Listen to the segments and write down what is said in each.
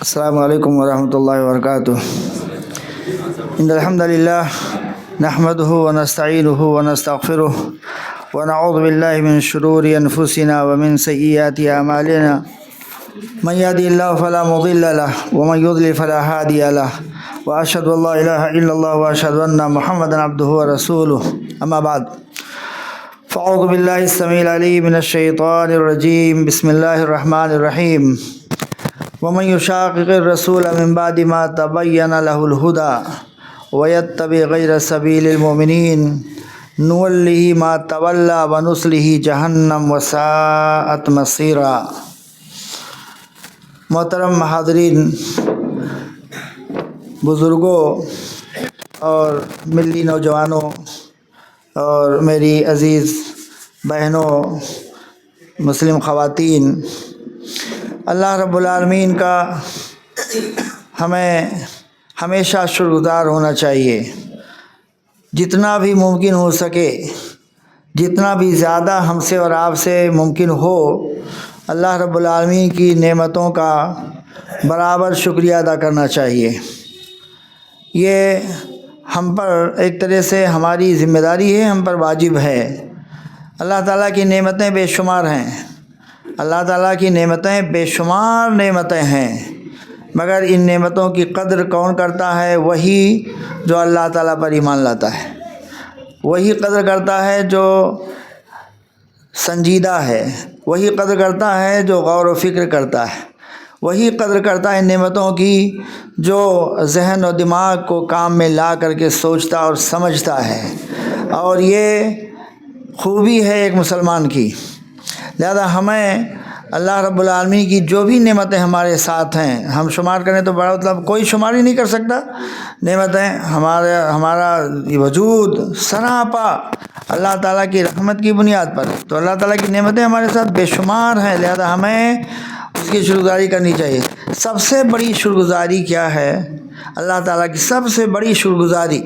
السلام علیکم ورحمۃ اللہ وبرکاتہ۔ ان الحمد للہ نحمده ونستعینه ونستغفره ونعوذ باللہ من شرور انفسنا ومن سیئات اعمالنا من يهده الله فلا مضل له ومن يضلل فلا هادي له واشهد ان لا اله الا الله واشهد ان محمدا عبده ورسوله اما بعد فاعوذ باللہ السمیع العلیم من الشیطان الرجیم بسم اللہ الرحمن الرحیم ومن يشاقق الرسول من بعد ما تبين له الهدى ويتبع غير سبيل المؤمنين نوله ما تولى ونصله جهنم وساءت مصيرا۔ محترم حاضرین، بزرگوں اور ملی نوجوانوں اور میری عزیز بہنوں مسلم خواتین، اللہ رب العالمین کا ہمیں ہمیشہ شکر گزار ہونا چاہیے۔ جتنا بھی ممکن ہو سکے، جتنا بھی زیادہ ہم سے اور آپ سے ممکن ہو، اللہ رب العالمین کی نعمتوں کا برابر شکریہ ادا کرنا چاہیے۔ یہ ہم پر ایک طرح سے ہماری ذمہ داری ہے، ہم پر واجب ہے۔ اللہ تعالیٰ کی نعمتیں بے شمار ہیں، اللہ تعالیٰ کی نعمتیں بے شمار نعمتیں ہیں، مگر ان نعمتوں کی قدر کون کرتا ہے؟ وہی جو اللہ تعالیٰ پر ایمان لاتا ہے، وہی قدر کرتا ہے جو سنجیدہ ہے، وہی قدر کرتا ہے جو غور و فکر کرتا ہے، وہی قدر کرتا ہے ان نعمتوں کی جو ذہن و دماغ کو کام میں لا کر کے سوچتا اور سمجھتا ہے۔ اور یہ خوبی ہے ایک مسلمان کی۔ لہذا ہمیں اللہ رب العالمین کی جو بھی نعمتیں ہمارے ساتھ ہیں، ہم شمار کریں تو بڑا مطلب کوئی شمار ہی نہیں کر سکتا۔ نعمتیں ہمارا وجود سراپا اللہ تعالیٰ کی رحمت کی بنیاد پر، تو اللہ تعالیٰ کی نعمتیں ہمارے ساتھ بے شمار ہیں، لہذا ہمیں اس کی شکر گزاری کرنی چاہیے۔ سب سے بڑی شکر گزاری کیا ہے؟ اللہ تعالیٰ کی سب سے بڑی شکر گزاری،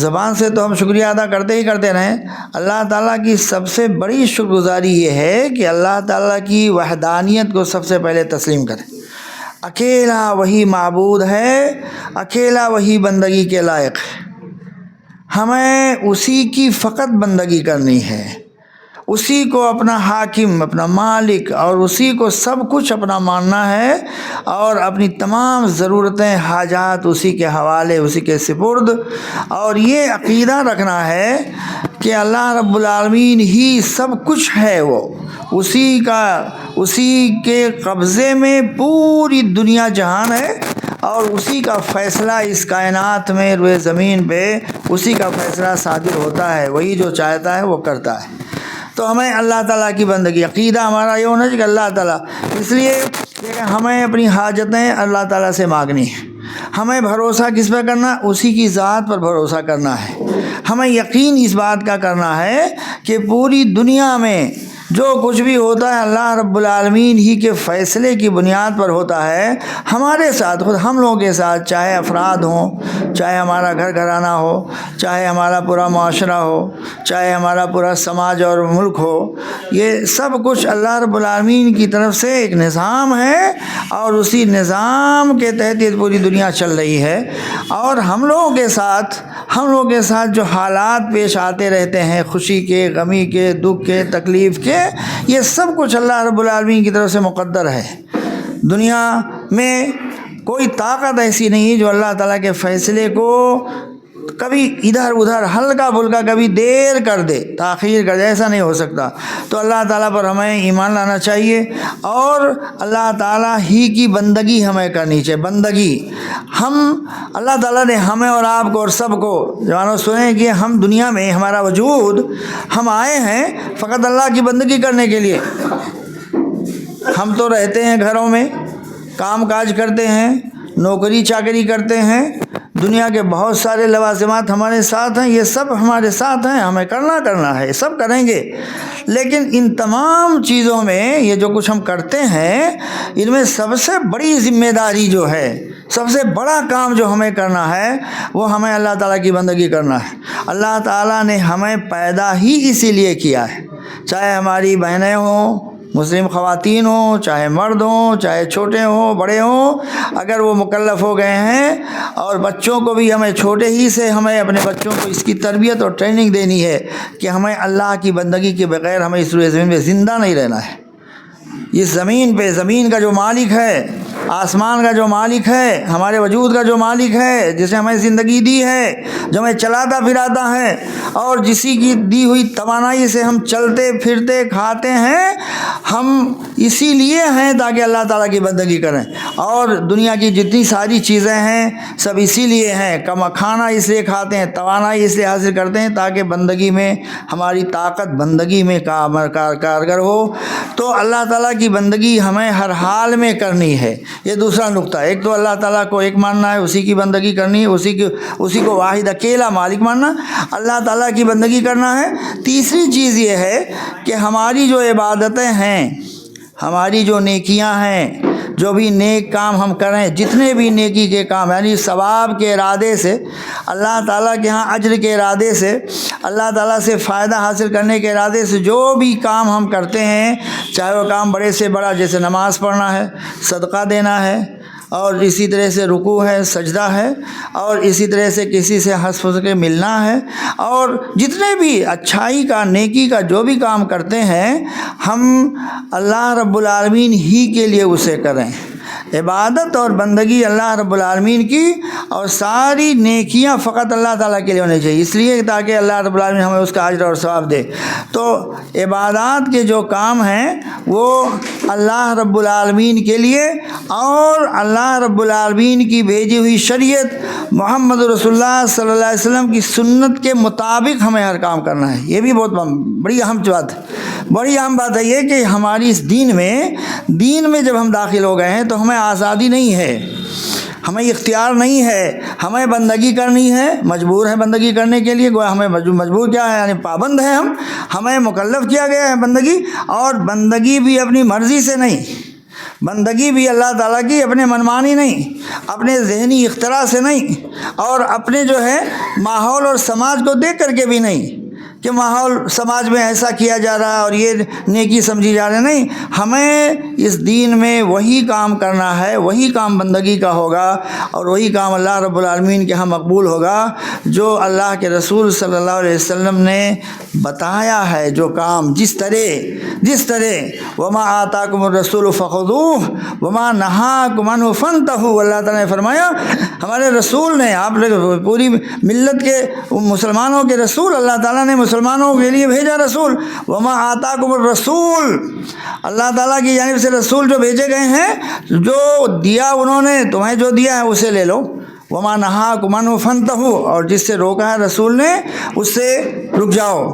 زبان سے تو ہم شکریہ ادا کرتے ہی کرتے رہیں، اللہ تعالیٰ کی سب سے بڑی شکر گزاری یہ ہے کہ اللہ تعالیٰ کی وحدانیت کو سب سے پہلے تسلیم کریں۔ اکیلا وہی معبود ہے، اکیلا وہی بندگی کے لائق ہے، ہمیں اسی کی فقط بندگی کرنی ہے، اسی کو اپنا حاکم، اپنا مالک اور اسی کو سب کچھ اپنا ماننا ہے، اور اپنی تمام ضرورتیں، حاجات اسی کے حوالے، اسی کے سپرد، اور یہ عقیدہ رکھنا ہے کہ اللہ رب العالمین ہی سب کچھ ہے، وہ اسی کے قبضے میں پوری دنیا جہان ہے، اور اسی کا فیصلہ اس کائنات میں روئے زمین پہ اسی کا فیصلہ صادر ہوتا ہے، وہی جو چاہتا ہے وہ کرتا ہے۔ تو ہمیں اللہ تعالیٰ کی بندگی، عقیدہ ہمارا یہ ہونا چاہیے کہ اللہ تعالیٰ، اس لیے کہ ہمیں اپنی حاجتیں اللہ تعالیٰ سے مانگنی ہیں، ہمیں بھروسہ کس پہ کرنا؟ اسی کی ذات پر بھروسہ کرنا ہے، ہمیں یقین اس بات کا کرنا ہے کہ پوری دنیا میں جو کچھ بھی ہوتا ہے اللہ رب العالمین ہی کے فیصلے کی بنیاد پر ہوتا ہے، ہمارے ساتھ، خود ہم لوگوں کے ساتھ، چاہے افراد ہوں، چاہے ہمارا گھر گھرانہ ہو، چاہے ہمارا پورا معاشرہ ہو، چاہے ہمارا پورا سماج اور ملک ہو، یہ سب کچھ اللہ رب العالمین کی طرف سے ایک نظام ہے، اور اسی نظام کے تحت یہ پوری دنیا چل رہی ہے۔ اور ہم لوگوں کے ساتھ جو حالات پیش آتے رہتے ہیں، خوشی کے، غمی کے، دکھ کے، تکلیف کے، یہ سب کچھ اللہ رب العالمین کی طرف سے مقدر ہے۔ دنیا میں کوئی طاقت ایسی نہیں جو اللہ تعالیٰ کے فیصلے کو کبھی ادھر ادھر ہلکا پھلکا کبھی دیر کر دے، تاخیر کر دے، ایسا نہیں ہو سکتا۔ تو اللہ تعالیٰ پر ہمیں ایمان لانا چاہیے، اور اللہ تعالیٰ ہی کی بندگی ہمیں کرنی چاہیے۔ بندگی اللہ تعالیٰ نے ہمیں اور آپ کو اور سب کو، جوانوں سنیں کہ ہم دنیا میں، ہمارا وجود، ہم آئے ہیں فقط اللہ کی بندگی کرنے کے لیے۔ ہم تو رہتے ہیں گھروں میں، کام کاج کرتے ہیں، نوکری چاکری کرتے ہیں، دنیا کے بہت سارے لوازمات ہمارے ساتھ ہیں، یہ سب ہمارے ساتھ ہیں، ہمیں کرنا ہے، سب کریں گے۔ لیکن ان تمام چیزوں میں یہ جو کچھ ہم کرتے ہیں، ان میں سب سے بڑی ذمہ داری جو ہے، سب سے بڑا کام جو ہمیں کرنا ہے، وہ ہمیں اللہ تعالیٰ کی بندگی کرنا ہے۔ اللہ تعالیٰ نے ہمیں پیدا ہی اسی لیے کیا ہے، چاہے ہماری بہنیں ہوں، مسلم خواتین ہوں، چاہے مرد ہوں، چاہے چھوٹے ہوں بڑے ہوں، اگر وہ مکلف ہو گئے ہیں، اور بچوں کو بھی ہمیں چھوٹے ہی سے ہمیں اپنے بچوں کو اس کی تربیت اور ٹریننگ دینی ہے کہ ہمیں اللہ کی بندگی کے بغیر ہمیں اس روئے زمین پہ زندہ نہیں رہنا ہے۔ اس زمین پہ زمین کا جو مالک ہے، آسمان کا جو مالک ہے، ہمارے وجود کا جو مالک ہے، جسے ہمیں زندگی دی ہے، جو ہمیں چلاتا پھراتا ہے، اور جسی کی دی ہوئی توانائی سے ہم چلتے پھرتے کھاتے ہیں، ہم اسی لیے ہیں تاکہ اللہ تعالیٰ کی بندگی کریں، اور دنیا کی جتنی ساری چیزیں ہیں سب اسی لیے ہیں، کھانا اس لیے کھاتے ہیں، توانائی اس لیے حاصل کرتے ہیں تاکہ بندگی میں ہماری طاقت بندگی میں کارگر ہو۔ تو اللہ تعالیٰ کی بندگی ہمیں ہر حال میں کرنی ہے۔ یہ دوسرا نقطہ، ایک تو اللہ تعالیٰ کو ایک ماننا ہے، اسی کی بندگی کرنی ہے، اسی کو واحد اکیلا مالک ماننا، اللہ تعالیٰ کی بندگی کرنا ہے۔ تیسری چیز یہ ہے کہ ہماری جو عبادتیں ہیں، ہماری جو نیکیاں ہیں، جو بھی نیک کام ہم کریں، جتنے بھی نیکی کے کام یعنی ثواب کے ارادے سے، اللہ تعالیٰ کے ہاں اجر کے ارادے سے، اللہ تعالیٰ سے فائدہ حاصل کرنے کے ارادے سے جو بھی کام ہم کرتے ہیں، چاہے وہ کام بڑے سے بڑا جیسے نماز پڑھنا ہے، صدقہ دینا ہے، اور اسی طرح سے رکوع ہے، سجدہ ہے، اور اسی طرح سے کسی سے ہنس پھنس کے ملنا ہے، اور جتنے بھی اچھائی کا نیکی کا جو بھی کام کرتے ہیں ہم اللہ رب العالمین ہی کے لیے اسے کریں۔ عبادت اور بندگی اللہ رب العالمین کی، اور ساری نیکیاں فقط اللہ تعالیٰ کے لیے ہونی چاہیے، اس لیے تاکہ اللہ رب العالمین ہمیں اس کا اجر اور ثواب دے۔ تو عبادات کے جو کام ہیں وہ اللہ رب العالمین کے لیے، اور اللہ رب العالمین کی بھیجی ہوئی شریعت محمد رسول اللہ صلی اللہ علیہ وسلم کی سنت کے مطابق ہمیں ہر کام کرنا ہے۔ یہ بھی بہت بڑی اہم بات ہے، بڑی اہم بات ہے یہ کہ ہماری اس دین میں جب ہم داخل ہو گئے ہیں تو ہمیں آزادی نہیں ہے، ہمیں اختیار نہیں ہے، ہمیں بندگی کرنی ہے، مجبور ہے بندگی کرنے کے لیے، گویا ہمیں مجبور کیا ہے یعنی پابند ہے، ہمیں مکلف کیا گیا ہے بندگی، اور بندگی بھی اپنی مرضی سے نہیں، بندگی بھی اللہ تعالیٰ کی اپنے منمانی نہیں، اپنے ذہنی اختراع سے نہیں، اور اپنے جو ہے ماحول اور سماج کو دیکھ کر کے بھی نہیں کہ ماحول سماج میں ایسا کیا جا رہا ہے اور یہ نیکی سمجھی جا رہی ہے، نہیں، ہمیں اس دین میں وہی کام کرنا ہے، وہی کام بندگی کا ہوگا، اور وہی کام اللہ رب العالمین کے ہاں مقبول ہوگا جو اللہ کے رسول صلی اللہ علیہ وسلم نے بتایا ہے، جو کام جس طرح وما آتاکم الرسول فخذوہ وما نہاکم عنہ فانتہوا، اللہ تعالیٰ نے فرمایا ہمارے رسول نے، آپ لوگ پوری ملت کے مسلمانوں کے رسول، اللہ تعالیٰ نے مسلمانوں کے لیے بھیجا رسول، وما آتاکم الرسول، اللہ تعالیٰ کی جانب سے رسول جو بھیجے گئے ہیں، جو دیا انہوں نے تمہیں جو دیا ہے اسے لے لو، وما نہاکم عنہ فانتہوا، اور جس سے روکا ہے رسول نے اس سے رک جاؤ۔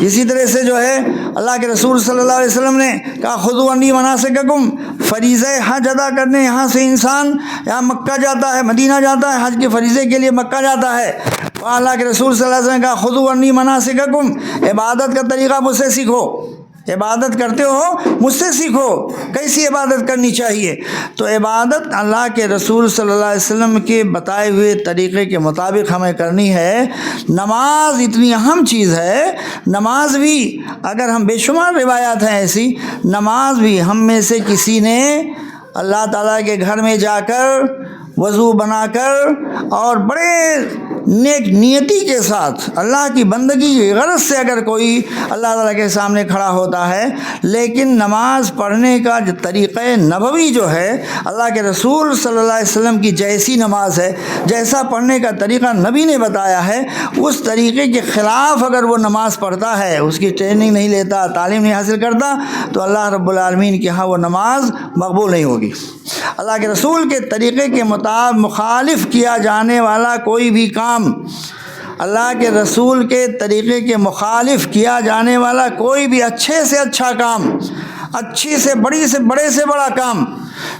اسی طرح سے جو ہے اللہ کے رسول صلی اللہ علیہ وسلم نے کہا خذوا عنی مناسککم، فریضہ حج ادا کرنے یہاں سے انسان یہاں مکہ جاتا ہے، مدینہ جاتا ہے، حج کے فریضے کے لیے مکہ جاتا ہے، وہاں اللہ کے رسول صلی اللہ علیہ وسلم نے کہا خذوا عنی مناسککم، عبادت کا طریقہ مجھ سے سیکھو، عبادت کرتے ہو مجھ سے سیکھو کیسی عبادت کرنی چاہیے۔ تو عبادت اللہ کے رسول صلی اللہ علیہ وسلم کے بتائے ہوئے طریقے کے مطابق ہمیں کرنی ہے۔ نماز اتنی اہم چیز ہے، نماز بھی اگر ہم بے شمار روایات ہیں ایسی، نماز بھی ہم میں سے کسی نے اللہ تعالیٰ کے گھر میں جا کر وضو بنا کر اور بڑے نیک نیتی کے ساتھ اللہ کی بندگی کی غرض سے اگر کوئی اللہ تعالیٰ کے سامنے کھڑا ہوتا ہے، لیکن نماز پڑھنے کا جو طریقہ نبوی جو ہے اللہ کے رسول صلی اللہ علیہ وسلم کی جیسی نماز ہے، جیسا پڑھنے کا طریقہ نبی نے بتایا ہے، اس طریقے کے خلاف اگر وہ نماز پڑھتا ہے، اس کی ٹریننگ نہیں لیتا، تعلیم نہیں حاصل کرتا، تو اللہ رب العالمین کے ہاں وہ نماز مقبول نہیں ہوگی۔ اللہ کے رسول کے طریقے کے مخالف کیا جانے والا کوئی بھی کام، اللہ کے رسول کے طریقے کے مخالف کیا جانے والا کوئی بھی اچھے سے اچھا کام، اچھی سے بڑی سے بڑے سے بڑا کام،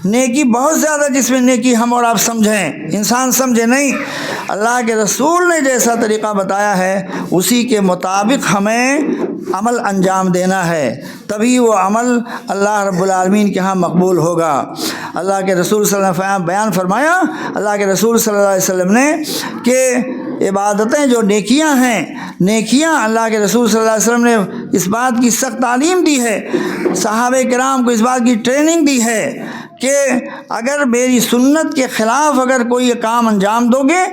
نیکی بہت زیادہ جس میں نیکی ہم اور آپ سمجھیں، انسان سمجھے نہیں، اللہ کے رسول نے جیسا طریقہ بتایا ہے اسی کے مطابق ہمیں عمل انجام دینا ہے، تبھی وہ عمل اللہ رب العالمین کے ہاں مقبول ہوگا۔ اللہ کے رسول صلی اللہ علیہ وسلم بیان فرمایا، اللہ کے رسول صلی اللہ علیہ وسلم نے کہ عبادتیں جو نیکیاں ہیں، نیکیاں اللہ کے رسول صلی اللہ علیہ وسلم نے اس بات کی سخت تعلیم دی ہے، صحابہ کرام کو اس بات کی ٹریننگ دی ہے کہ اگر میری سنت کے خلاف اگر کوئی کام انجام دو گے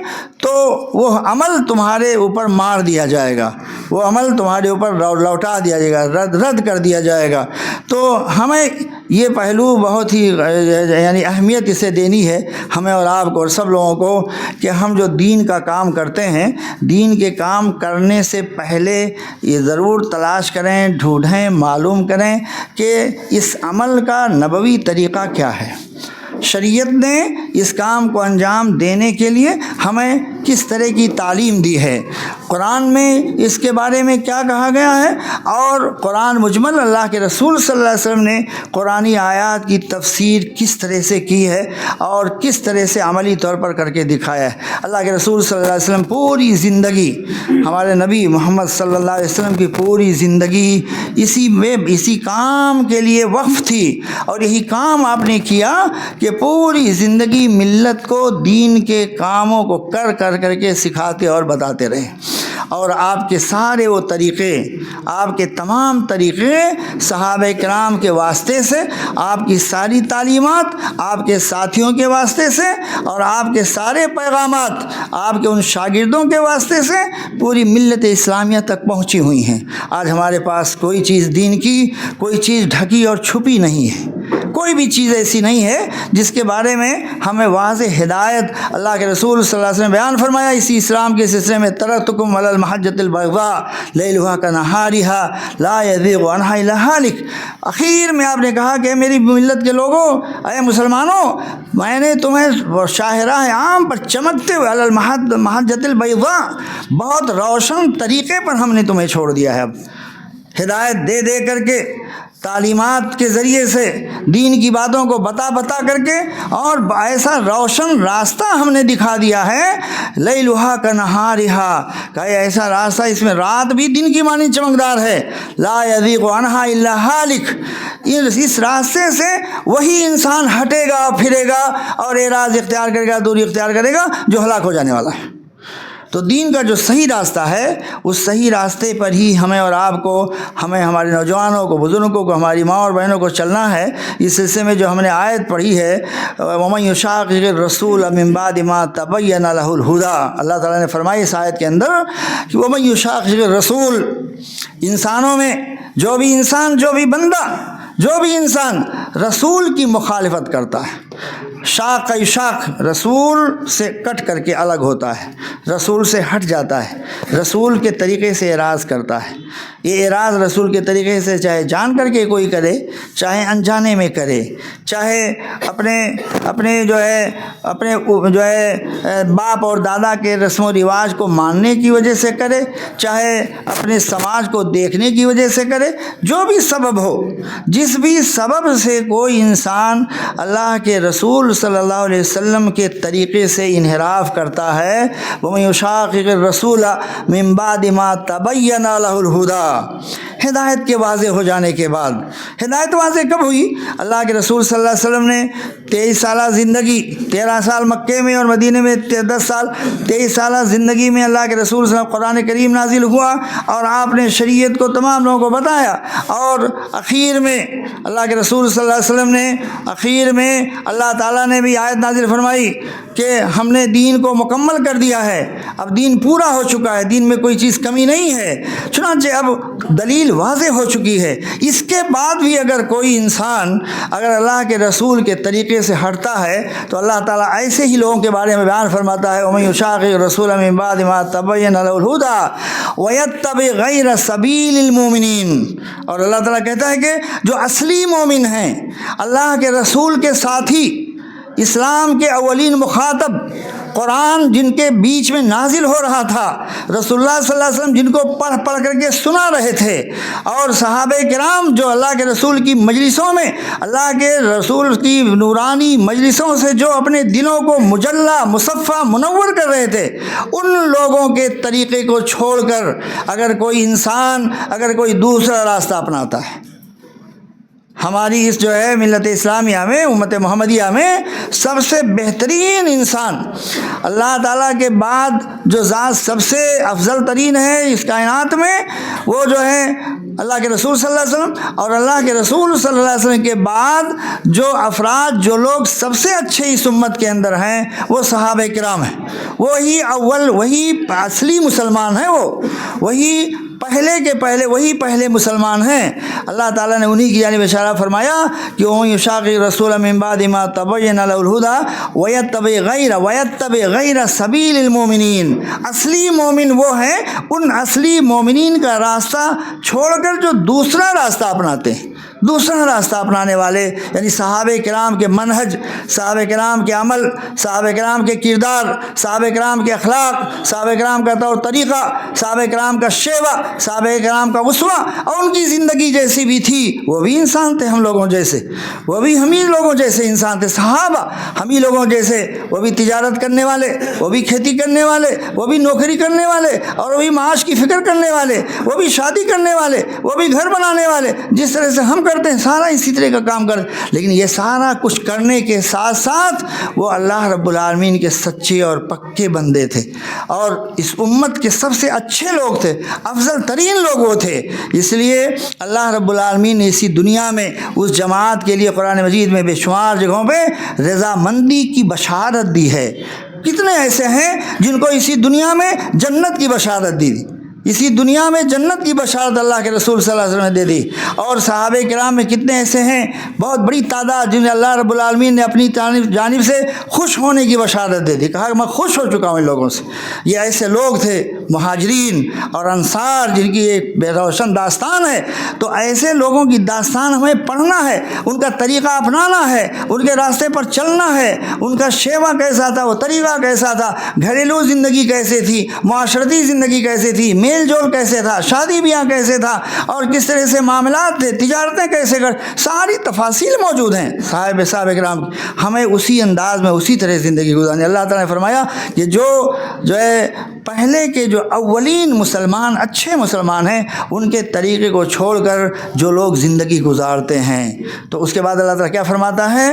تو وہ عمل تمہارے اوپر مار دیا جائے گا، وہ عمل تمہارے اوپر لوٹا دیا جائے گا، رد کر دیا جائے گا۔ تو ہمیں یہ پہلو بہت ہی یعنی اہمیت اسے دینی ہے ہمیں اور آپ کو اور سب لوگوں کو، کہ ہم جو دین کا کام کرتے ہیں، دین کے کام کرنے سے پہلے یہ ضرور تلاش کریں، ڈھونڈیں، معلوم کریں کہ اس عمل کا نبوی طریقہ کیا ہے، شریعت نے اس کام کو انجام دینے کے لیے ہمیں کس طرح کی تعلیم دی ہے، قرآن میں اس کے بارے میں کیا کہا گیا ہے، اور قرآن مجمل اللہ کے رسول صلی اللہ علیہ وسلم نے قرآنی آیات کی تفسیر کس طرح سے کی ہے اور کس طرح سے عملی طور پر کر کے دکھایا ہے۔ اللہ کے رسول صلی اللہ علیہ وسلم پوری زندگی، ہمارے نبی محمد صلی اللہ علیہ وسلم کی پوری زندگی اسی کام کے لیے وقف تھی، اور یہی کام آپ نے کیا کہ پوری زندگی ملت کو دین کے کاموں کو کر کے سکھاتے اور بتاتے رہے، اور آپ کے سارے وہ طریقے، آپ کے تمام طریقے صحابہ کرام کے واسطے سے، آپ کی ساری تعلیمات آپ کے ساتھیوں کے واسطے سے، اور آپ کے سارے پیغامات آپ کے ان شاگردوں کے واسطے سے پوری ملت اسلامیہ تک پہنچی ہوئی ہیں۔ آج ہمارے پاس کوئی چیز دین کی، کوئی چیز ڈھکی اور چھپی نہیں ہے، کوئی بھی چیز ایسی نہیں ہے جس کے بارے میں ہمیں واضح ہدایت اللہ کے رسول صلی اللہ علیہ وسلم بیان فرمایا۔ اسی اسلام کے سلسلے میں ترکتکم علی المحجۃ البیضاء لیلھا کنہارھا لا یزیغ عنھا الا ھالک۔ اخیر میں آپ نے کہا کہ میری ملت کے لوگوں، اے مسلمانوں، میں نے تمہیں شاہراہ عام پر چمکتے ہوئے علی المحجۃ البیضاء، بہت روشن طریقے پر ہم نے تمہیں چھوڑ دیا ہے۔ اب ہدایت دے دے کر کے، تعلیمات کے ذریعے سے، دین کی باتوں کو بتا کر کے، اور ایسا روشن راستہ ہم نے دکھا دیا ہے، لیلھا کنہارھا، کہ ایسا راستہ اس میں رات بھی دن کی مانند چمکدار ہے، لا یزیغ عنھا الا ھالک۔ اس راستے سے وہی انسان ہٹے گا، پھرے گا اور اعراض اختیار کرے گا، دوری اختیار کرے گا جو ہلاک ہو جانے والا ہے۔ تو دین کا جو صحیح راستہ ہے، اس صحیح راستے پر ہی ہمیں اور آپ کو، ہمیں ہمارے نوجوانوں کو، بزرگوں کو، ہماری ماں اور بہنوں کو چلنا ہے۔ اس سلسلے میں جو ہم نے آیت پڑھی ہے، وَمَن يُشَاقِقِ الرَّسُولَ مِن بَعْدِ مَا تَبَيَّنَ لَهُ الْهُدَىٰ، اللہ تعالیٰ نے فرمایا اس آیت کے اندر کہ وَمَن يُشَاقِقِ الرَّسُولَ، انسانوں میں جو بھی انسان، جو بھی بندہ، جو بھی انسان رسول کی مخالفت کرتا ہے، شاق یشاق، رسول سے کٹ کر کے الگ ہوتا ہے، رسول سے ہٹ جاتا ہے، رسول کے طریقے سے اعراض کرتا ہے۔ یہ اعراض رسول کے طریقے سے چاہے جان کر کے کوئی کرے، چاہے انجانے میں کرے، چاہے اپنے جو ہے باپ اور دادا کے رسم و رواج کو ماننے کی وجہ سے کرے، چاہے اپنے سماج کو دیکھنے کی وجہ سے کرے، جو بھی سبب ہو، جس بھی سبب سے کوئی انسان اللہ کے رسول صلی اللہ علیہ وسلم کے طریقے سے انحراف کرتا ہے، وَمَن يُشَاقِقِ الرَّسُولَ مِن بَعْدِ مَا تَبَيَّنَ لَهُ الْهُدَىٰ، ہدایت کے واضح ہو جانے کے بعد۔ ہدایت واضح کب ہوئی؟ اللہ کے رسول صلی اللہ علیہ وسلم نے 23 سالہ زندگی، 13 سال مکے میں اور مدینے میں 10 سال، 23 سالہ زندگی میں اللہ کے رسول صلی اللہ علیہ وسلم قرآن کریم نازل ہوا، اور آپ نے شریعت کو تمام لوگوں کو بتایا، اور اخیر میں اللہ کے رسول صلی اللہ علیہ وسلم نے، اخیر میں اللہ تعالیٰ نے بھی آیت نازل فرمائی کہ ہم نے دین کو مکمل کر دیا ہے، اب دین پورا ہو چکا ہے، دین میں کوئی چیز کمی نہیں ہے۔ چنانچہ اب دلیل واضح ہو چکی ہے۔ اس کے بعد بھی اگر کوئی انسان اگر اللہ کے رسول کے طریقے سے ہٹتا ہے تو اللہ تعالیٰ ایسے ہی لوگوں کے بارے میں بیان فرماتا ہے، وَمَن يُشَاقِقِ الرَّسُولَ مِن بَعْدِ مَا تَبَيَّنَ لَهُ الْهُدَىٰ وَيَتَّبِعْ غَيْرَ سَبِيلِ الْمُؤْمِنِينَ، اور اللہ تعالیٰ کہتا ہے کہ جو اصلی مومن ہیں، اللہ کے رسول کے ساتھی، اسلام کے اولین مخاطب، قرآن جن کے بیچ میں نازل ہو رہا تھا، رسول اللہ صلی اللہ علیہ وسلم جن کو پڑھ کر کے سنا رہے تھے، اور صحابہ کرام جو اللہ کے رسول کی مجلسوں میں، اللہ کے رسول کی نورانی مجلسوں سے جو اپنے دلوں کو مجلہ، مصفہ، منور کر رہے تھے، ان لوگوں کے طریقے کو چھوڑ کر اگر کوئی انسان اگر کوئی دوسرا راستہ اپناتا ہے، ہماری اس جو ہے ملت اسلامیہ میں، امت محمدیہ میں سب سے بہترین انسان، اللہ تعالیٰ کے بعد جو ذات سب سے افضل ترین ہے اس کائنات میں، وہ جو ہے اللہ کے رسول صلی اللہ علیہ وسلم اور اللہ کے رسول صلی اللہ علیہ وسلم کے بعد جو افراد جو لوگ سب سے اچھے اس امت کے اندر ہیں وہ صحابہ کرام ہیں. وہی اول، وہی اصلی مسلمان ہیں، وہی پہلے مسلمان ہیں. اللہ تعالیٰ نے انہی کی جانب اشارہ فرمایا کہ وَمَن يُشَاقِقِ الرَّسُولَ مِن بَعْدِ مَا تَبَيَّنَ لَهُ الْهُدَىٰ وَيَتَّبِعْ غَيْرَ سَبِيلِ الْمُؤْمِنِينَ. اصلی مومن وہ ہیں، ان اصلی مومنین کا راستہ چھوڑ کر جو دوسرا راستہ اپناتے ہیں، دوسرا راستہ اپنانے والے، یعنی صحابہ کرام کے منہج، صحابہ کرام کے عمل، صحابہ کرام کے کردار، صحابہ کرام کے اخلاق، صحابہ کرام کا طور طریقہ، صحابہ کرام کا شیوہ، صحابہ کرام کا اسوہ، اور ان کی زندگی جیسی بھی تھی. وہ بھی انسان تھے ہم لوگوں جیسے، وہ بھی ہم ہی لوگوں جیسے انسان تھے. صحابہ ہم ہی لوگوں جیسے، وہ بھی تجارت کرنے والے، وہ بھی کھیتی کرنے والے، وہ بھی نوکری کرنے والے، اور وہ بھی معاش کی فکر کرنے والے، وہ بھی شادی کرنے والے، وہ بھی گھر بنانے والے. جس طرح سے ہم کرتے ہیں سارا اسی طرح کا کام کر. لیکن یہ سارا کچھ کرنے کے ساتھ ساتھ وہ اللہ رب العالمین کے سچے اور پکے بندے تھے، اور اس امت کے سب سے اچھے لوگ تھے، افضل ترین لوگ وہ تھے. اس لیے اللہ رب العالمین نے اسی دنیا میں اس جماعت کے لیے قرآن مجید میں بے شمار جگہوں پہ رضامندی کی بشارت دی ہے. کتنے ایسے ہیں جن کو اسی دنیا میں جنت کی بشارت دی، اسی دنیا میں جنت کی بشارت اللہ کے رسول صلی اللہ علیہ وسلم نے دے دی. اور صحابہ کرام میں کتنے ایسے ہیں، بہت بڑی تعداد، جنہیں اللہ رب العالمین نے اپنی جانب سے خوش ہونے کی بشارت دے دی، کہا کہ میں خوش ہو چکا ہوں ان لوگوں سے. یہ ایسے لوگ تھے مہاجرین اور انصار، جن کی ایک بے روشن داستان ہے. تو ایسے لوگوں کی داستان ہمیں پڑھنا ہے، ان کا طریقہ اپنانا ہے، ان کے راستے پر چلنا ہے. ان کا شیوا کیسا تھا، وہ طریقہ کیسا تھا، گھریلو زندگی کیسے تھی، معاشرتی زندگی کیسے تھی، میل جول کیسے تھا، شادی بیاہ کیسے تھا، اور کس طرح سے معاملات تھے، تجارتیں کیسے کر، ساری تفاصیل موجود ہیں صحابہ کرام کی. ہمیں اسی انداز میں اسی طرح زندگی گزارنی. اللہ تعالیٰ نے فرمایا کہ جو ہے پہلے کے جو اولین مسلمان، اچھے مسلمان ہیں، ان کے طریقے کو چھوڑ کر جو لوگ زندگی گزارتے ہیں. تو اس کے بعد اللہ تعالیٰ کیا فرماتا ہے،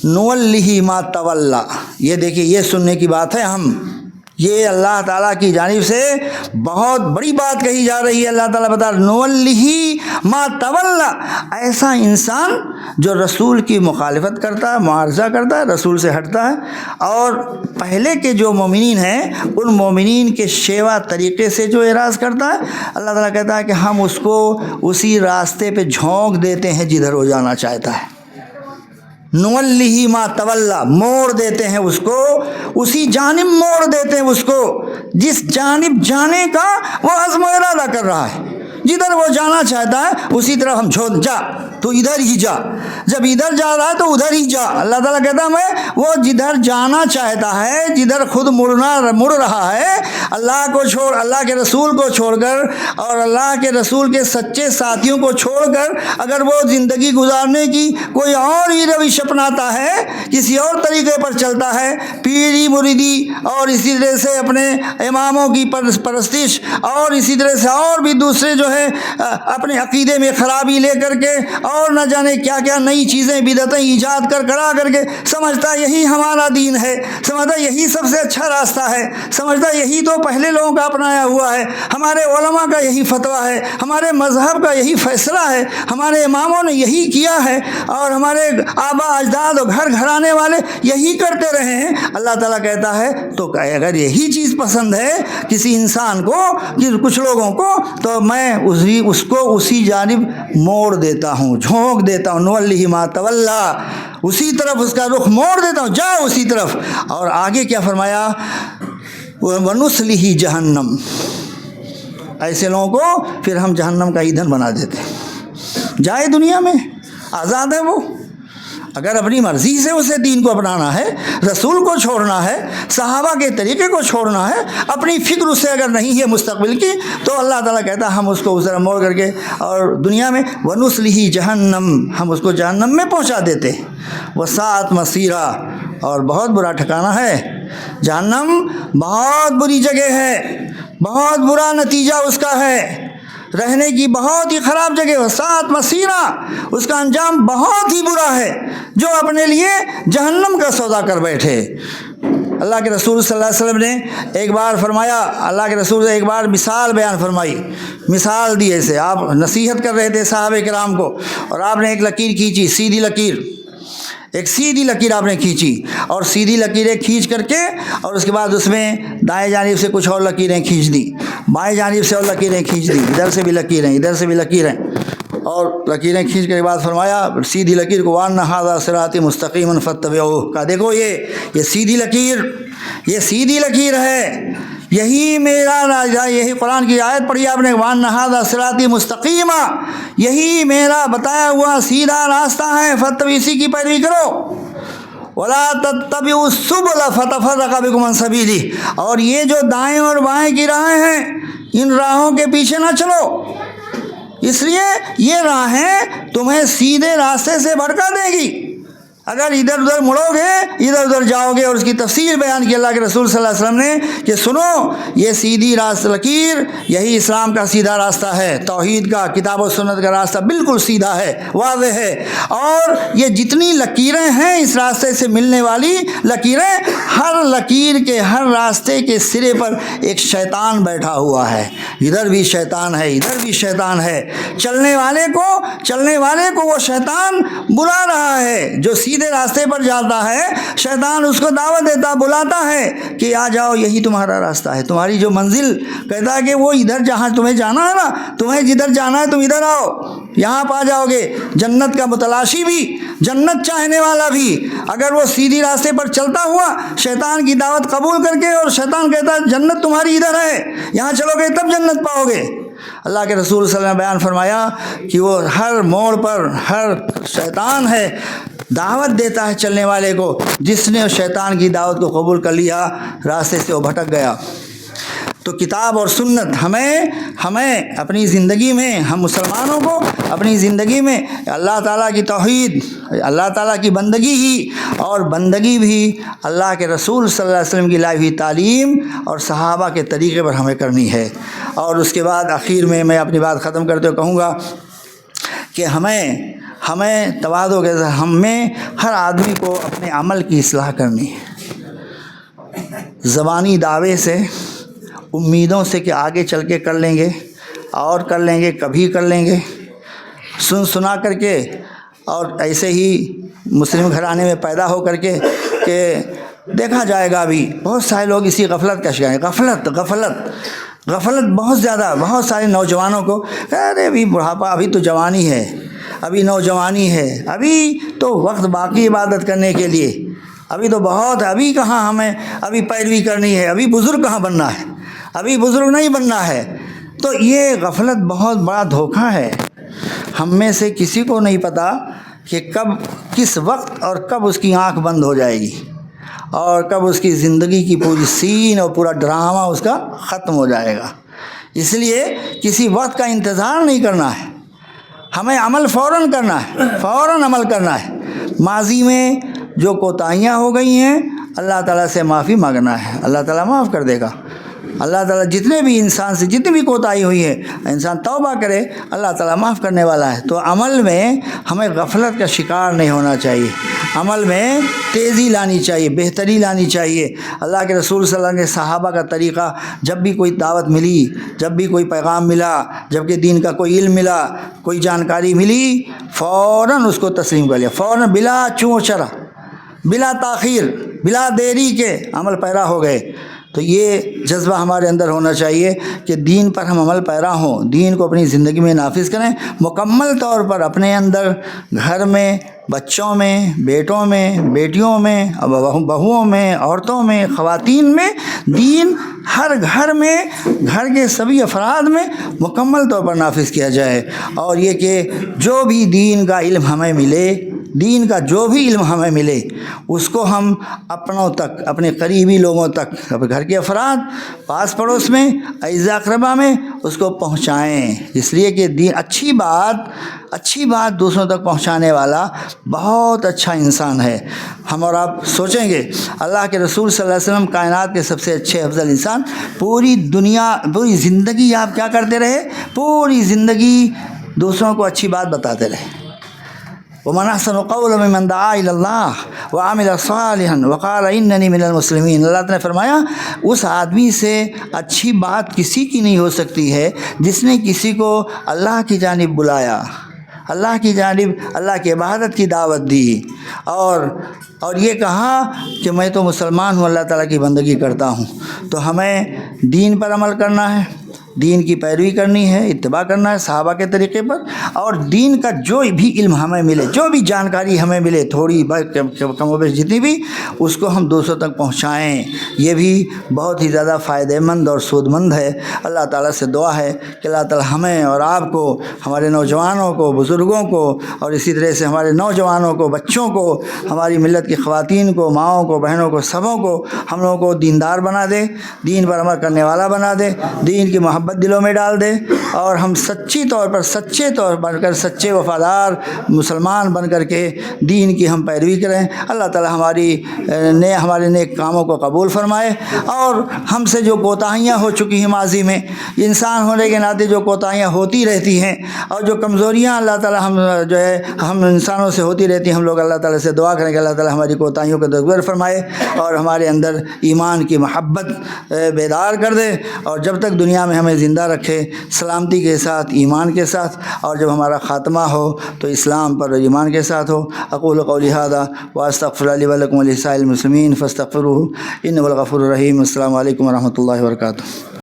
نُوَلِّهِ مَا تَوَلَّى. یہ دیکھیے، یہ سننے کی بات ہے. یہ اللہ تعالیٰ کی جانب سے بہت بڑی بات کہی جا رہی ہے. اللہ تعالیٰ بتا رہا، نُوَلِّهِ مَا تَوَلَّى. ایسا انسان جو رسول کی مخالفت کرتا ہے، معارضہ کرتا ہے، رسول سے ہٹتا ہے، اور پہلے کے جو مومنین ہیں ان مومنین کے شیوا طریقے سے جو اعراض کرتا ہے، اللہ تعالیٰ کہتا ہے کہ ہم اس کو اسی راستے پہ جھونک دیتے ہیں جدھر وہ جانا چاہتا ہے. نُوَلِّهِ مَا تَوَلَّى، موڑ دیتے ہیں اس کو، اسی جانب موڑ دیتے ہیں اس کو جس جانب جانے کا وہ عزم و ارادہ کر رہا ہے. جدھر وہ جانا چاہتا ہے اسی طرف ہم جا، تو ادھر ہی جا. جب ادھر جا رہا ہے تو ادھر ہی جا. اللہ تعالیٰ کہتا ہے میں وہ جدھر جانا چاہتا ہے، جدھر خود مڑ رہا ہے، اللہ کو چھوڑ، اللہ کے رسول کو چھوڑ کر اور اللہ کے رسول کے سچے ساتھیوں کو چھوڑ کر اگر وہ زندگی گزارنے کی کوئی اور ہی روش اپناتا ہے، کسی اور طریقے پر چلتا ہے، پیری مریدی اور اسی طرح سے اپنے اماموں کی پرستش اور اسی طرح سے اور بھی دوسرے جو ہے اپنے عقیدے میں خرابی لے کر کے اور نہ جانے کیا کیا نئی چیزیں بدعتیں ایجاد کرا کر کے سمجھتا یہی ہمارا دین ہے، سمجھتا یہی سب سے اچھا راستہ ہے، سمجھتا یہی تو پہلے لوگوں کا اپنایا ہوا ہے، ہمارے علماء کا یہی فتویٰ ہے، ہمارے مذہب کا یہی فیصلہ ہے، ہمارے اماموں نے یہی کیا ہے، اور ہمارے آبا اجداد اور گھر گھرانے والے یہی کرتے رہے ہیں. اللہ تعالیٰ کہتا ہے تو اگر یہی چیز پسند ہے کسی انسان کو، کچھ لوگوں کو، تو میں اس کو اسی جانب موڑ دیتا ہوں، جھونک دیتا ہوں. نُوَلِّهِ مَا تَوَلَّى، اسی طرف اس کا رخ موڑ دیتا ہوں، جا اسی طرف. اور آگے کیا فرمایا، وَنُصْلِهِ جَهَنَّمَ. ایسے لوگوں کو پھر ہم جہنم کا ایندھن بنا دیتے ہیں. جائے دنیا میں آزاد ہے وہ، اگر اپنی مرضی سے اسے دین کو اپنانا ہے، رسول کو چھوڑنا ہے، صحابہ کے طریقے کو چھوڑنا ہے، اپنی فکر اس سے اگر نہیں ہے مستقبل کی، تو اللہ تعالیٰ کہتا ہے ہم اس کو اس طرح موڑ کر کے اور دنیا میں وَنُصْلِهِ جَهَنَّمَ، ہم اس کو جہنم میں پہنچا دیتے ہیں. وَسَاءَتْ مَصِيرًا، اور بہت برا ٹھکانہ ہے جہنم، بہت بری جگہ ہے، بہت برا نتیجہ اس کا ہے، رہنے کی بہت ہی خراب جگہ. وساعت مصیرا، اس کا انجام بہت ہی برا ہے جو اپنے لیے جہنم کا سودا کر بیٹھے. اللہ کے رسول صلی اللہ علیہ وسلم نے ایک بار فرمایا، اللہ کے رسول نے ایک بار مثال بیان فرمائی، مثال دی ایسے، آپ نصیحت کر رہے تھے صحابہ کرام کو، اور آپ نے ایک لکیر کھینچی، سیدھی لکیر، ایک سیدھی لکیر آپ نے کھینچی، اور سیدھی لکیریں کھینچ کر کے اور اس کے بعد اس میں دائیں جانب سے کچھ اور لکیریں کھینچ دی، بائیں جانب سے اور لکیریں کھینچ دی، ادھر سے بھی لکیریں، ادھر سے بھی لکیریں، اور لکیریں کھینچ کے بعد فرمایا سیدھی لکیر کو وَأَنَّ هَذَا صِرَاطِي مُسْتَقِيمًا فَاتَّبِعُوهُ، کہا دیکھو یہ سیدھی لکیر، یہ سیدھی لکیر ہے، یہی میرا راجہ، یہی قرآن کی آیت پڑھی آپ نے، وَأَنَّ هَذَا صِرَاطِي مُسْتَقِيمًا، یہی میرا بتایا ہوا سیدھا راستہ ہے، فَاتَّبِعُوهُ، اسی کی پیروی کرو، وَلَا تَتَّبِعُوا السُّبُلَ فَتَفَرَّقَ بِكُمْ عَنْ سَبِيلِهِ، اور یہ جو دائیں اور بائیں کی راہیں ہیں، ان راہوں کے پیچھے نہ چلو، اس لیے یہ راہیں تمہیں سیدھے راستے سے بھٹکا دے گی، اگر ادھر ادھر مڑو گے، ادھر ادھر جاؤ گے۔ اور اس کی تفصیل بیان کی اللہ کے رسول صلی اللہ علیہ وسلم نے کہ سنو، یہ سیدھی راستہ لکیر یہی اسلام کا سیدھا راستہ ہے، توحید کا، کتاب و سنت کا راستہ بالکل سیدھا ہے، واضح ہے، اور یہ جتنی لکیریں ہیں اس راستے سے ملنے والی لکیریں، ہر لکیر کے، ہر راستے کے سرے پر ایک شیطان بیٹھا ہوا ہے، ادھر بھی شیطان ہے، ادھر بھی شیطان ہے، چلنے والے کو وہ شیطان بلا رہا ہے، جو سیدھے راستے پر جاتا ہے شیطان اس کو دعوت دیتا، بلاتا ہے کہ آ جاؤ، یہی تمہارا راستہ ہے، تمہاری جو منزل، کہتا ہے کہ وہ ادھر جہاں تمہیں جانا ہے نا، تمہیں جدھر جانا ہے تم ادھر آؤ، یہاں پا جاؤ گے۔ جنت کا متلاشی بھی، جنت چاہنے والا بھی، اگر وہ سیدھی راستے پر چلتا ہوا شیطان کی دعوت قبول کر کے، اور شیطان کہتا ہے جنت تمہاری ادھر ہے، یہاں چلو گے تب جنت پاؤ گے، اللہ کے رسول صلی اللہ علیہ وسلم نے بیان فرمایا کہ وہ ہر موڑ پر ہر شیطان ہے، دعوت دیتا ہے چلنے والے کو، جس نے شیطان کی دعوت کو قبول کر لیا راستے سے وہ بھٹک گیا۔ تو کتاب اور سنت ہمیں اپنی زندگی میں، ہم مسلمانوں کو اپنی زندگی میں اللہ تعالیٰ کی توحید، اللہ تعالیٰ کی بندگی ہی، اور بندگی بھی اللہ کے رسول صلی اللہ علیہ وسلم کی لائی ہوئی تعلیم اور صحابہ کے طریقے پر ہمیں کرنی ہے۔ اور اس کے بعد آخر میں اپنی بات ختم کرتے ہوئے کہوں گا کہ ہمیں تواضع کے ساتھ، ہمیں ہر آدمی کو اپنے عمل کی اصلاح کرنی ہے، زبانی دعوے سے، امیدوں سے کہ آگے چل کے کر لیں گے اور کر لیں گے، کبھی کر لیں گے، سنا کر کے، اور ایسے ہی مسلم گھرانے میں پیدا ہو کر کے کہ دیکھا جائے گا ابھی بہت سارے لوگ اسی غفلت کا شکار ہیں، غفلت بہت زیادہ، بہت سارے نوجوانوں کو، ارے ابھی بڑھاپا، ابھی تو جوانی ہے، ابھی نوجوانی ہے، ابھی تو وقت باقی عبادت کرنے کے لیے، ابھی تو بہت، ابھی کہاں ہمیں ابھی پیروی کرنی ہے، ابھی بزرگ کہاں بننا ہے، ابھی بزرگ نہیں بننا ہے۔ تو یہ غفلت بہت بڑا دھوکہ ہے، ہم میں سے کسی کو نہیں پتہ کہ کب، کس وقت اور کب اس کی آنکھ بند ہو جائے گی، اور کب اس کی زندگی کی پوری سین اور پورا ڈرامہ اس کا ختم ہو جائے گا۔ اس لیے کسی وقت کا انتظار نہیں کرنا ہے، ہمیں عمل فوراً کرنا ہے، فوراً عمل کرنا ہے۔ ماضی میں جو کوتاہیاں ہو گئی ہیں اللہ تعالیٰ سے معافی مانگنا ہے، اللہ تعالیٰ معاف کر دے گا۔ اللہ تعالیٰ جتنے بھی انسان سے جتنی بھی کوتاہی ہوئی ہے، انسان توبہ کرے، اللہ تعالیٰ معاف کرنے والا ہے۔ تو عمل میں ہمیں غفلت کا شکار نہیں ہونا چاہیے، عمل میں تیزی لانی چاہیے، بہتری لانی چاہیے۔ اللہ کے رسول صلی اللہ علیہ وسلم کے صحابہ کا طریقہ، جب بھی کوئی دعوت ملی، جب بھی کوئی پیغام ملا، جب کہ دین کا کوئی علم ملا، کوئی جانکاری ملی، فوراً اس کو تسلیم کر لیا، فوراً، بلا چوں چرا، بلا تاخیر، بلا دیری کے عمل پیرا ہو گئے۔ تو یہ جذبہ ہمارے اندر ہونا چاہیے کہ دین پر ہم عمل پیرا ہوں، دین کو اپنی زندگی میں نافذ کریں، مکمل طور پر اپنے اندر، گھر میں، بچوں میں، بیٹوں میں، بیٹیوں میں، بہوؤں میں، عورتوں میں، خواتین میں، دین ہر گھر میں، گھر کے سبھی افراد میں مکمل طور پر نافذ کیا جائے۔ اور یہ کہ جو بھی دین کا علم ہمیں ملے، دین کا جو بھی علم ہمیں ملے، اس کو ہم اپنوں تک، اپنے قریبی لوگوں تک، اپنے گھر کے افراد، پاس پڑوس میں، اعزاء اقربا میں اس کو پہنچائیں۔ اس لیے کہ دین، اچھی بات دوسروں تک پہنچانے والا بہت اچھا انسان ہے۔ ہم اور آپ سوچیں گے، اللہ کے رسول صلی اللہ علیہ وسلم کائنات کے سب سے اچھے افضل انسان، پوری دنیا، پوری زندگی آپ کیا کرتے رہے؟ پوری زندگی دوسروں کو اچھی بات بتاتے رہے، ومن احسن قولا ممن دعا الی اللہ وعمل صالحا وقال اننی من المسلمین۔ اللہ تعالیٰ نے فرمایا اس آدمی سے اچھی بات کسی کی نہیں ہو سکتی ہے جس نے کسی کو اللہ کی جانب بلایا، اللہ کی جانب اللہ کی عبادت کی دعوت دی، اور یہ کہا کہ میں تو مسلمان ہوں، اللہ تعالیٰ کی بندگی کرتا ہوں۔ تو ہمیں دین پر عمل کرنا ہے، دین کی پیروی کرنی ہے، اتباع کرنا ہے صحابہ کے طریقے پر، اور دین کا جو بھی علم ہمیں ملے، جو بھی جانکاری ہمیں ملے، تھوڑی کم و بیش جتنی بھی، اس کو ہم دوسروں تک پہنچائیں۔ یہ بھی بہت ہی زیادہ فائدہ مند اور سود مند ہے۔ اللہ تعالیٰ سے دعا ہے کہ اللہ تعالیٰ ہمیں اور آپ کو، ہمارے نوجوانوں کو، بزرگوں کو، اور اسی طرح سے ہمارے نوجوانوں کو، بچوں کو، ہماری ملت کی خواتین کو، ماؤں کو، بہنوں کو، سبوں کو ہم لوگوں کو دیندار بنا دے، دین پر عمل کرنے والا بنا دے، دین کی محبت دلوں میں ڈال دے، اور ہم سچے طور بن کر، سچے وفادار مسلمان بن کر کے دین کی ہم پیروی کریں۔ اللہ تعالی ہمارے نیک کاموں کو قبول فرمائے، اور ہم سے جو کوتاہیاں ہو چکی ہیں ماضی میں، انسان ہونے کے ناطے جو کوتاہیاں ہوتی رہتی ہیں، اور جو کمزوریاں اللہ تعالی ہم انسانوں سے ہوتی رہتی ہیں، ہم لوگ اللہ تعالی سے دعا کریں کہ اللہ تعالی ہماری کوتاہیوں کو درگزر فرمائے، اور ہمارے اندر ایمان کی محبت بیدار کر دے، اور جب تک دنیا میں ہمیں زندہ رکھے سلامتی کے ساتھ، ایمان کے ساتھ، اور جب ہمارا خاتمہ ہو تو اسلام پر اور ایمان کے ساتھ ہو۔ اقول قولی ھذا واستغفر لی ولکم ولسائر المسلمین فاستغفروہ انہ هو الغفور الرحیم۔ السلام علیکم ورحمۃ اللہ وبرکاتہ۔